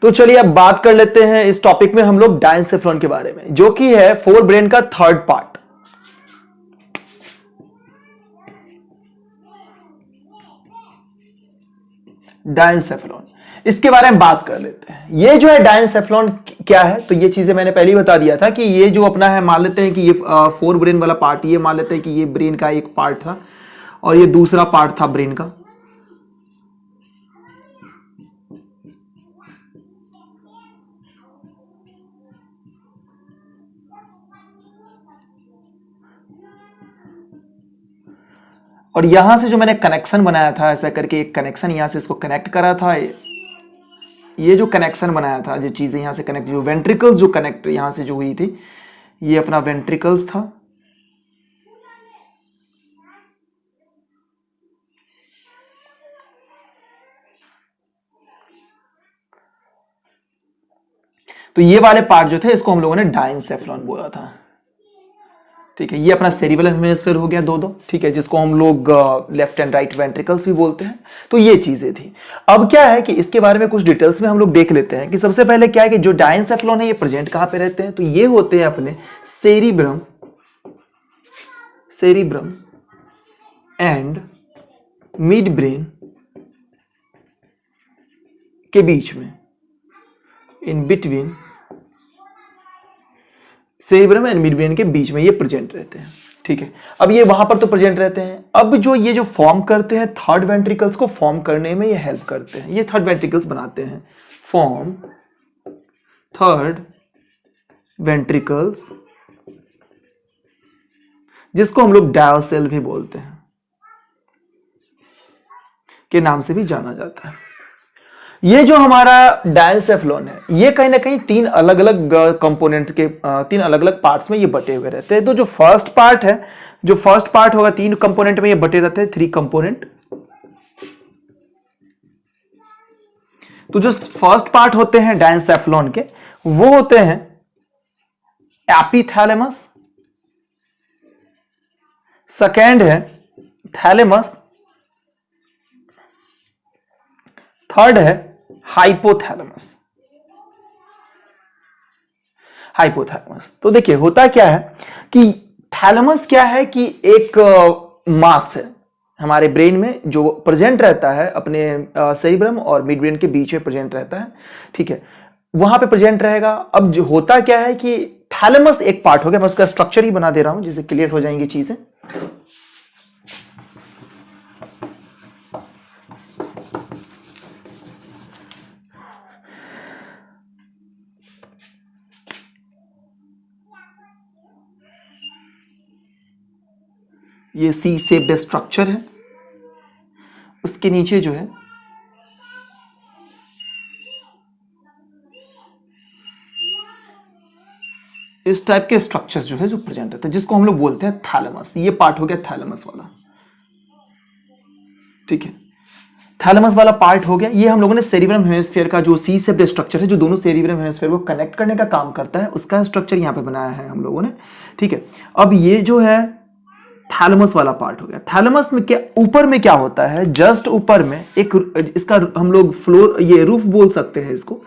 तो चलिए अब बात कर लेते हैं इस टॉपिक में हम लोग डायंसेफ्लॉन के बारे में, जो कि है फोर ब्रेन का थर्ड पार्ट। डायंसेफ्लॉन, इसके बारे में बात कर लेते हैं। ये जो है डायंसेफ्लॉन क्या है, तो ये चीजें मैंने पहले ही बता दिया था कि ये जो अपना है, मान लेते हैं कि ये फोर ब्रेन वाला पार्ट, ये मान लेते हैं कि ये ब्रेन का एक पार्ट था और ये दूसरा पार्ट था ब्रेन का। और यहां से जो मैंने कनेक्शन बनाया था, ऐसा करके एक कनेक्शन यहां से इसको कनेक्ट करा था, ये जो कनेक्शन बनाया था, जो चीजें यहां से कनेक्ट, जो वेंट्रिकल्स जो कनेक्ट यहां से जो हुई थी, ये अपना वेंट्रिकल्स था। तो ये वाले पार्ट जो थे इसको हम लोगों ने डायंसेफ्लॉन बोला था। ठीक है, ये अपना सेरिबेलम हेमिस्फीयर हो गया दो, ठीक है, जिसको हम लोग लेफ्ट एंड राइट वेंट्रिकल्स भी बोलते हैं। तो ये चीजें थी। अब क्या है कि इसके बारे में कुछ डिटेल्स में हम लोग देख लेते हैं कि सबसे पहले क्या है कि जो डायंसेफ्लॉन है ये प्रेजेंट कहां पे रहते हैं, तो ये होते हैं अपने सेरिब्रम एंड मिड ब्रेन के बीच में, in between cerebrum and mid brain के बीच में ये प्रेजेंट रहते हैं। ठीक है, अब ये वहां पर तो प्रेजेंट रहते हैं। अब जो ये जो फॉर्म करते हैं थर्ड वेंट्रिकल्स को फॉर्म करने में ये हेल्प करते हैं, ये थर्ड वेंट्रिकल्स बनाते हैं, फॉर्म थर्ड वेंट्रिकल्स, जिसको हम लोग डायोसेल भी बोलते हैं, के नाम से भी जाना जाता है। ये जो हमारा डायंसेफ्लॉन है ये कहीं ना कहीं तीन अलग अलग कंपोनेंट के, तीन अलग अलग पार्ट्स में ये बटे हुए रहते हैं। तो जो फर्स्ट पार्ट है, जो फर्स्ट पार्ट होगा, तीन कंपोनेंट में ये बटे रहते हैं, थ्री कंपोनेंट। तो जो फर्स्ट पार्ट होते हैं डायंसेफ्लॉन के, वो होते हैं एपिथैलेमस, सेकेंड है थैलेमस, थर्ड है हाइपोथैलेमस। तो देखिए होता क्या है कि थैलेमस क्या है कि एक मास है हमारे ब्रेन में जो प्रेजेंट रहता है, अपने सेरिब्रम और मिड ब्रेन के बीच में प्रेजेंट रहता है। ठीक है, वहां पे प्रेजेंट रहेगा। अब जो होता क्या है कि थैलेमस एक पार्ट हो गया, मैं उसका स्ट्रक्चर ही बना दे रहा हूं जिससे क्लियर हो जाएंगी चीजें। ये सी शेप्ड स्ट्रक्चर है, उसके नीचे जो है इस टाइप के स्ट्रक्चर्स जो है जो प्रेजेंट रहते हैं, जिसको हम लोग बोलते हैं थैलेमस। ये पार्ट हो गया थैलेमस वाला। ठीक है, थैलेमस वाला पार्ट हो गया। ये हम लोगों ने सेरिब्रम हेमिस्फीयर का जो सी शेप्ड स्ट्रक्चर है, जो दोनों सेरिब्रम हेमिस्फीयर को कनेक्ट करने का काम करता है, उसका स्ट्रक्चर यहां पे बनाया है हम लोगों ने। ठीक है, अब ये जो है थैलेमस वाला पार्ट हो गया। थैलेमस में क्या, ऊपर में क्या होता है, जस्ट ऊपर में एक, इसका हम लोग फ्लोर, ये रूफ बोल सकते हैं इसको।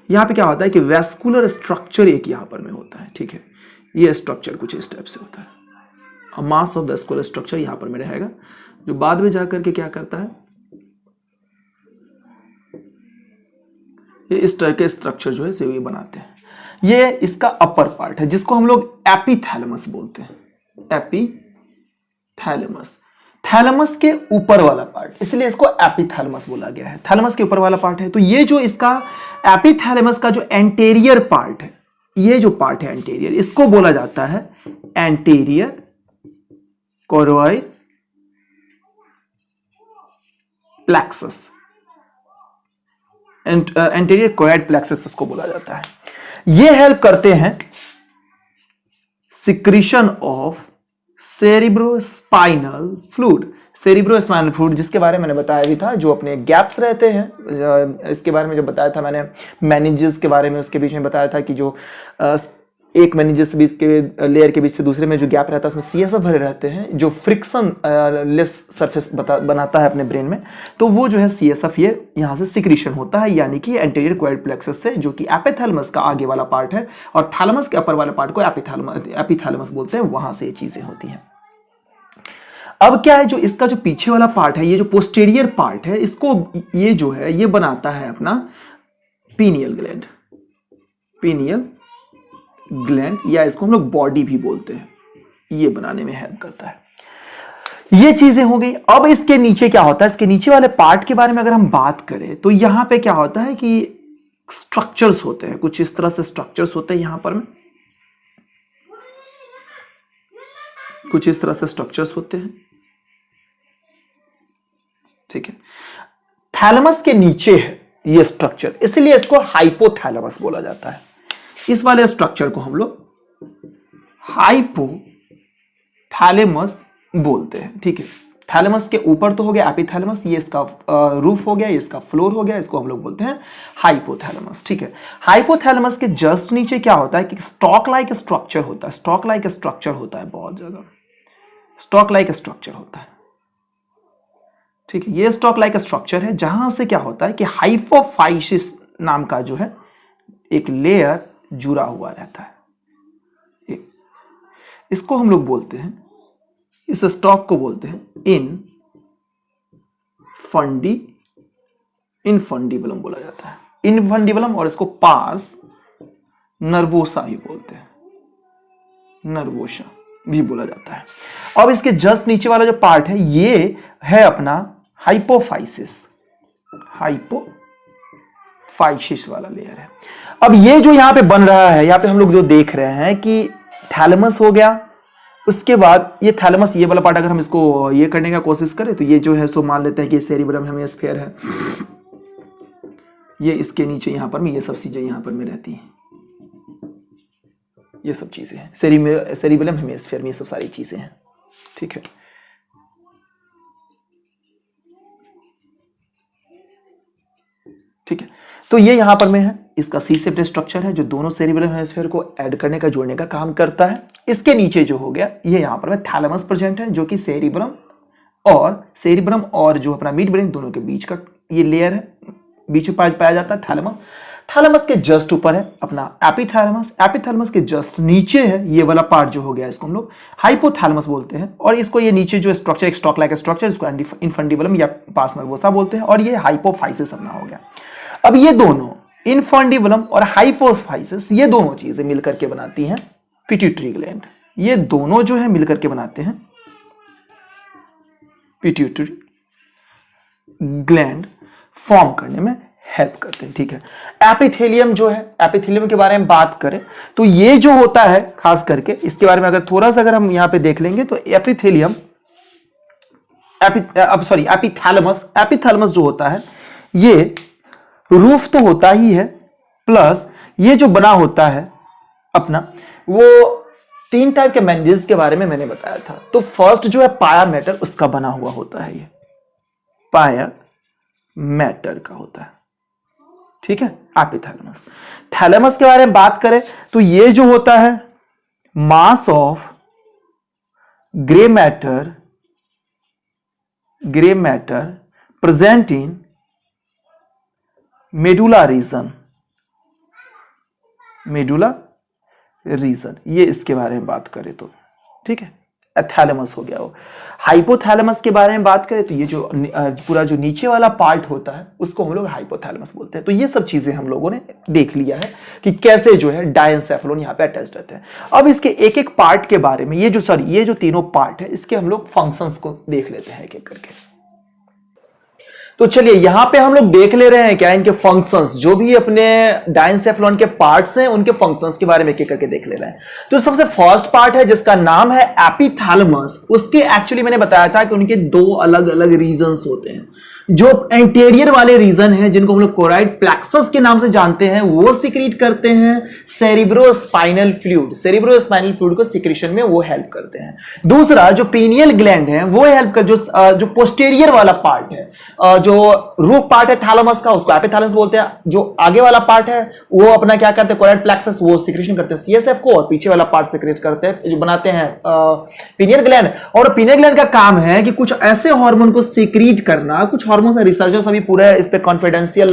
यहां पे क्या होता है कि वेस्कुलर स्ट्रक्चर एक यहां पर में होता है। ठीक है, ये स्ट्रक्चर कुछ इस टाइप से होता है, मास ऑफ वेस्कुलर स्ट्रक्चर यहां पर में रहेगा, जो बाद में जाकर के क्या करता है, ये इस तरह के स्ट्रक्चर जो है ये बनाते हैं। ये इसका अपर पार्ट है, जिसको हम लोग एपिथैलेमस बोलते हैं। एपिथैलेमस, थैलेमस के ऊपर वाला पार्ट, इसलिए इसको एपिथैलेमस बोला गया है। थैलेमस के ऊपर वाला पार्ट है। तो ये जो इसका एपिथैलेमस का जो एंटेरियर पार्ट है, ये जो पार्ट है एंटेरियर, इसको बोला जाता है anterior choroid plexus. Anterior choroid plexus इसको बोला जाता है। ये हेल्प करते हैं secretion of cerebrospinal fluid. Cerebrospinal fluid जिसके बारे में मैंने बताया भी था, जो अपने गैप्स रहते हैं, इसके बारे में जब बताया था मैंने, मेनिंजेस के बारे में उसके बीच में बताया था कि जो एक मेनिंजेस बीच के लेयर के बीच से दूसरे में जो गैप रहता है उसमें सीएसएफ भरे रहते हैं, जो फ्रिक्शन लेस सरफेस बनाता है अपने ब्रेन में। तो वो जो है सीएसएफ ये यहाँ से सिक्रीशन होता है, यानी कि एंटीरियर क्वाड्रिक प्लेक्सस से, जो कि एपिथैलेमस का आगे वाला पार्ट है, और थैलेमस के अपर वाले पार्ट को एपिथैलेमस बोलते हैं, वहां से ये चीजें होती हैं। अब क्या है, जो इसका जो पीछे वाला पार्ट है, ये जो पोस्टेरियर पार्ट है, इसको ये जो है ये बनाता है अपना पीनियल ग्लैंड। पीनियल ग्लैंड, या इसको हम लोग बॉडी भी बोलते हैं, ये बनाने में हेल्प करता है। ये चीजें हो गई। अब इसके नीचे क्या होता है, इसके नीचे वाले पार्ट के बारे में अगर हम बात करें तो यहां पे क्या होता है कि स्ट्रक्चर्स होते हैं, कुछ इस तरह से स्ट्रक्चर्स होते हैं यहां पर में, कुछ इस तरह से स्ट्रक्चर्स होते हैं, ठीक है। थैलेमस के नीचे है ये स्ट्रक्चर, इसलिए इसको हाइपोथैलेमस बोला जाता है। इस वाले स्ट्रक्चर को हम लोग हाइपोथैलेमस बोलते हैं, ठीक है। थैलेमस के ऊपर तो हो गया एपिथैलेमस, ये इसका रूफ हो गया, ये इसका फ्लोर हो गया, इसको हम लोग बोलते हैं हाइपोथैलेमस, ठीक है। हाइपोथैलेमस के जस्ट नीचे क्या होता है कि स्टॉक लाइक स्ट्रक्चर होता है, स्टॉक लाइक स्ट्रक्चर होता है, बहुत जगह स्टॉक लाइक स्ट्रक्चर होता है, ठीक है। ये स्टॉक लाइक स्ट्रक्चर है, जहां से क्या होता है कि हाइपोफाइसिस नाम का जो है एक लेयर जुड़ा हुआ रहता है। इसको हम लोग बोलते हैं, इस स्टॉक को बोलते हैं इनफंडिबुलम बोला जाता है, इनफंडिबुलम, और इसको पार्स नर्वोसा भी बोलते हैं, नर्वोसा भी बोला जाता है। अब इसके जस्ट नीचे वाला जो पार्ट है ये है अपना हाइपोफाइसिस, हाइपोफाइसिस वाला लेयर है। अब ये जो यहां पे बन रहा है, यहां पे हम लोग जो देख रहे हैं कि थैलेमस हो गया, उसके बाद ये थैलेमस, ये वाला पार्ट अगर हम इसको ये करने का कोशिश करें तो ये जो है सो मान लेते हैं कि सेरिब्रम हेमिस्फीयर है, ये इसके नीचे यहां पर में ये सब चीजें यहां पर में रहती हैं, ये सब चीजें हैं सेरिब्रम हेमिस्फीयर में, ये सब सारी चीजें हैं, ठीक है। ठीक है, तो ये यहां पर में है, इसका सी शेप्ड स्ट्रक्चर है जो दोनों सेरिब्रम हेमिस्फीयर को ऐड करने का, जोड़ने का काम करता है। इसके नीचे जो हो गया ये यहां पर में थैलेमस प्रेजेंट है, जो कि सेरिब्रम और जो अपना मिड ब्रेन दोनों के बीच का ये लेयर है, बीच में पाया जाता है थैलेमस। थैलेमस के जस्ट ऊपर है अपना एपिथैलेमस, एपिथैलेमस के जस्ट नीचे है ये वाला पार्ट जो हो गया, इसको हम लोग हाइपोथैलेमस बोलते हैं, और इसको ये नीचे जो स्ट्रक्चर, एक स्टॉक लाइक स्ट्रक्चर, इसको इनफंडिबुलम या पार्स नर्वोसा बोलते हैं, और ये हाइपोफाइसिस अपना हो गया। अब ये दोनों इनफंडिबुलम और हाइपोफाइसिस, ये दोनों चीजें मिलकर के बनाती हैं पिट्यूटरी ग्लैंड। ये दोनों जो है मिलकर के बनाते हैं पिट्यूटरी ग्लैंड फॉर्म करने में हेल्प करते हैं, ठीक है। एपिथेलियम जो है, एपिथेलियम के बारे में बात करें तो ये जो होता है खास करके इसके बारे में अगर थोड़ा सा अगर हम यहां पे देख लेंगे तो एपिथेलियम एपिथैलेमस जो होता है ये रूफ तो होता ही है, प्लस ये जो बना होता है अपना, वो 3 टाइप के मेनिंजेस के बारे में मैंने बताया था। तो फर्स्ट जो है पाया मैटर, उसका बना हुआ होता है, ये पाया मैटर का होता है, ठीक है। एपिथैलेमस, थैलेमस के बारे में बात करें तो ये जो होता है mass of grey matter present in medulla reason, ये इसके बारे में बात करें तो, ठीक है। थैलेमस हो गया वो। हाइपोथैलेमस के बारे में बात करें तो ये जो पूरा जो नीचे वाला पार्ट होता है उसको हम लोग हाइपोथैलेमस बोलते हैं। तो ये सब चीजें हम लोगों ने देख लिया है कि कैसे जो है डायनसेफेलोन यहाँ पे अटैच रहते हैं। अब इसके एक एक पार्ट के बारे में, ये जो तीनों पार्ट है, इसके हम लोग फंक्शंस को देख लेते हैं एक एक करके। तो चलिए यहां पे हम लोग देख ले रहे हैं क्या इनके फंक्शंस, जो भी अपने डायनसेफेलोन के पार्ट्स हैं उनके फंक्शंस के बारे में एक एक करके देख ले रहे हैं। तो सबसे फर्स्ट पार्ट है जिसका नाम है एपिथैलेमस। उसके एक्चुअली मैंने बताया था कि उनके 2 अलग अलग रीजन्स होते हैं। जो एंटीरियर वाले रीजन हैं जिनको हम लोग कोराइड प्लेक्सस के नाम से जानते हैं, वो सिक्रीट करते हैं सेरिब्रोस्पाइनल फ्लूइड। सेरिब्रोस्पाइनल फ्लूइड को सिक्रीशन में वो हेल्प करते हैं। दूसरा जो पीनियल ग्लैंड है वो हेल्प कर, जो पोस्टेरियर वाला पार्ट है, जो रूफ पार्ट है थैलेमस का, उसको एपिथैलेमस बोलते हैं। जो आगे वाला पार्ट है वो अपना क्या करते हैं, कोराइड प्लेक्सस वो सिक्रीशन करते हैं सीएसएफ को, और पीछे वाला पार्ट सिक्रीट करते हैं जो बनाते हैं पीनियल ग्लैंड। और पीनियल ग्लैंड का काम है कि कुछ ऐसे हार्मोन को सिक्रीट करना, कुछ हार्मोन से रिसर्चर्स अभी पूरा इस पे कॉन्फिडेंशियल,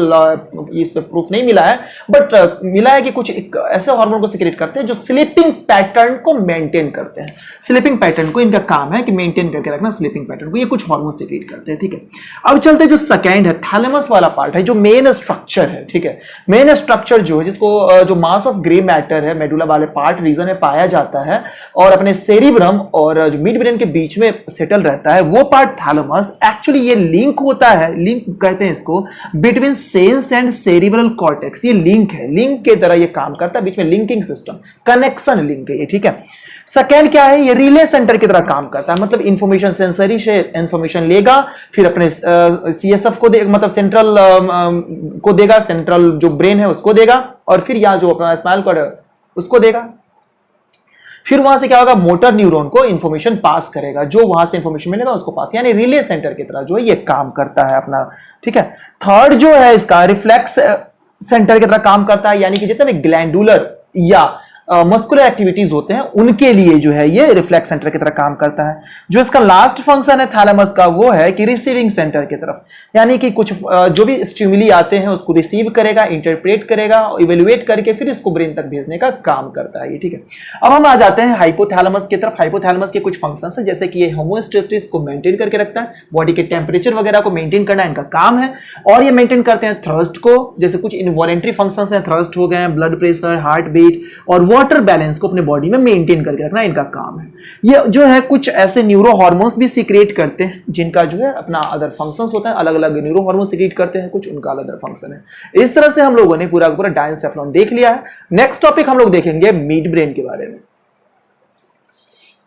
इस पे प्रूफ नहीं मिला है, बट मिला है कि कुछ ऐसे हार्मोन को सिक्रीट करते हैं जो स्लीपिंग पैटर्न को मेंटेन करते हैं। स्लीपिंग पैटर्न को इनका काम है कि मेंटेन करके रखना स्लीपिंग पैटर्न को, ये कुछ हार्मोन सिक्रीट करते हैं। ठीक है, अब चलते जो सेकंड है थैलेमस वाला पार्ट है, जो मेन स्ट्रक्चर है। ठीक है, मेन स्ट्रक्चर जो है जिसको जो मास ऑफ ग्रे मैटर है मेडुला वाले पार्ट रीजन में पाया जाता है और अपने सेरिब्रम और जो मिड ब्रेन के बीच में सेटल रहता है, वो पार्ट थैलेमस। एक्चुअली ये लिंक होता है, लिंक कहते हैं इसको, between sense and cerebral cortex. ये लिंक है, लिंक के तरह ये काम करता है, बीच में लिंकिंग सिस्टम, कनेक्शन लिंक है ये। ठीक है, सेकेंड क्या है, ये रिले सेंटर की तरह काम करता है, मतलब इंफॉर्मेशन सेंसरी से इंफॉर्मेशन लेगा, फिर अपने सीएसएफ को देगा, मतलब सेंट्रल को देगा, सेंट्रल जो ब्रेन है उसको देगा, और फिर यहां जो अपना स्पाइनल कॉर्ड है उसको देगा। फिर वहां से क्या होगा, मोटर न्यूरॉन को इंफॉर्मेशन पास करेगा, जो वहां से इंफॉर्मेशन मिलेगा उसको पास, यानी रिले सेंटर की तरह जो है ये काम करता है अपना। ठीक है, थर्ड जो है इसका रिफ्लेक्स सेंटर की तरह काम करता है, यानी कि जितने भी ग्लैंडुलर या मस्कुलर एक्टिविटीज होते हैं उनके लिए जो है ये रिफ्लेक्स सेंटर की तरह काम करता है। जो इसका लास्ट फंक्शन है थैलेमस का वो है कि रिसीविंग सेंटर की तरफ, यानी कि कुछ जो भी स्टिमुली आते हैं उसको रिसीव करेगा, इंटरप्रेट करेगा, इवेल्युएट करके फिर इसको ब्रेन तक भेजने का काम करता है ये। ठीक है, अब हम आ जाते हैं हाइपोथैलेमस की तरफ। हाइपोथैलेमस के कुछ फंक्शंस हैं, जैसे कि ये होमोस्टेसिस को मेंटेन करके रखता है, बॉडी के टेम्परेचर वगैरह को मेंटेन करना इनका काम है, और ये मेंटेन करते हैं थ्रस्ट को, जैसे कुछ इनवॉलेंट्री फंक्शंस हैं, थ्रस्ट हो गए, ब्लड प्रेशर, हार्ट बीट और वाटर बैलेंस को अपने बॉडी में मेंटेन करके रखना इनका काम है। ये जो है कुछ ऐसे न्यूरो हार्मोन्स भी सीक्रेट करते हैं जिनका जो है अपना अदर फंक्शंस होता है, अलग अलग न्यूरो हार्मोन सीक्रेट करते हैं, कुछ उनका अलग फंक्शन है। इस तरह से हम लोगों ने पूरा पूरा डायंसेफेलॉन देख लिया है। नेक्स्ट टॉपिक हम लोग देखेंगे मिड ब्रेन के बारे में।